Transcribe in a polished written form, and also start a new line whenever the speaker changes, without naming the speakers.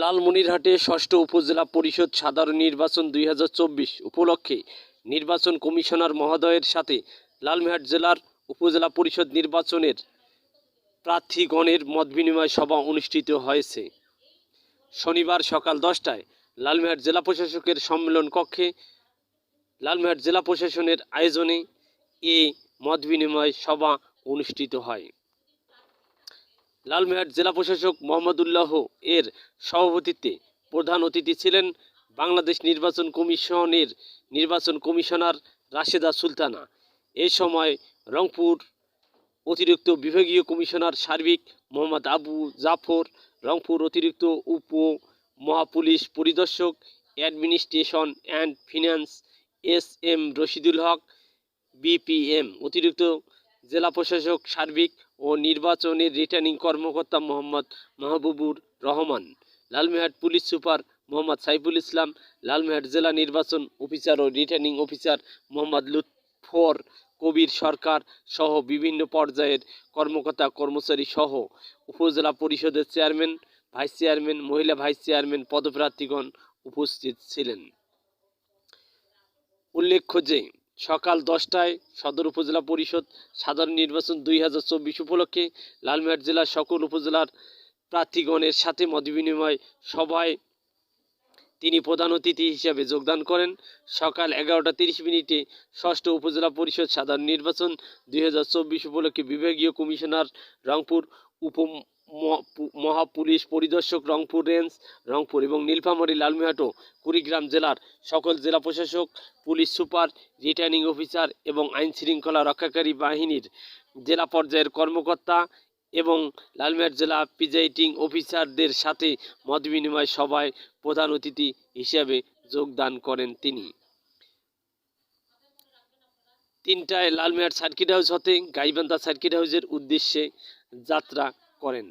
লালমনিরহাটে ষষ্ঠ উপজেলা পরিষদ সাধারণ নির্বাচন 2024 উপলক্ষে নির্বাচন কমিশনার মহোদয়ের সাথে লালমনিরহাট জেলার উপজেলা পরিষদ নির্বাচনের প্রার্থীগণের মতবিনিময় সভা অনুষ্ঠিত হয়েছে। শনিবার সকাল 10টায় লালমনিরহাট জেলা প্রশাসকের সম্মেলন কক্ষে লালমনিরহাট জেলা প্রশাসনের আয়োজনে এ মতবিনিময় সভা অনুষ্ঠিত হয়। লালমনিরহাট জেলা প্রশাসক মোহাম্মদুল্লাহ এর সভাপতিত্বে প্রধান অতিথি ছিলেন বাংলাদেশ নির্বাচন কমিশনের নির্বাচন কমিশনার রাশেদা সুলতানা। এ সময় রংপুর অতিরিক্ত বিভাগীয় কমিশনার সার্বিক মোহাম্মদ আবু জাফর, রংপুর অতিরিক্ত উপ মহাপুলিশ পরিদর্শক administration and finance S M. Rashidul Haque, BPM অতিরিক্ত জেলা প্রশাসক সার্বিক ও নির্বাচনের রিটার্নিং কর্মকর্তা মোহাম্মদ মাহবুবুর রহমান, লালমনিরহাট পুলিশ সুপার মোহাম্মদ সাইফুল ইসলাম, লালমনিরহাট জেলা নির্বাচন অফিসার ও রিটার্নিং অফিসার মোহাম্মদ লুৎফর কবির সরকার সহ বিভিন্ন পর্যায়ের কর্মকর্তা কর্মচারী সহ উপজেলা পরিষদের চেয়ারম্যান, ভাইস চেয়ারম্যান, মহিলা ভাইস চেয়ারম্যান পদপ্রার্থীগণ উপস্থিত ছিলেন। উল্লেখ্য যে সকাল 10টায় সদর উপজেলা পরিষদ সাধারণ নির্বাচন 2024 উপলক্ষে লালমনিরহাট জেলার সকল উপজেলার প্রার্থীগণের সাথে মতবিনিময় সভায় তিনি প্রধান অতিথি হিসেবে যোগদান করেন। সকাল 11টা 30 মিনিটে ষষ্ঠ উপজেলা পরিষদ সাধারণ নির্বাচন 2024 উপলক্ষে বিভাগীয় কমিশনার রংপুর, উপ মহাপুলিশ পরিদর্শক রংপুর রেঞ্জ, রংপুর এবং নীলফামারী, লালমনিরহাট ও কুড়িগ্রাম জেলার সকল জেলা প্রশাসক, পুলিশ সুপার, রিটার্নিং অফিসার এবং আইন শৃঙ্খলা রক্ষাকারী বাহিনীর জেলা পর্যায়ের কর্মকর্তা এবং লালমনিরহাট জেলা প্রিজাইডিং অফিসারদের সাথে মতবিনিময় সভায় প্রধান অতিথি হিসেবে যোগদান করেন। তিনি 3টায় লালমনিরহাট সার্কিট হাউস হতে গাইবান্ধা সার্কিট হাউসের উদ্দেশ্যে যাত্রা করেন।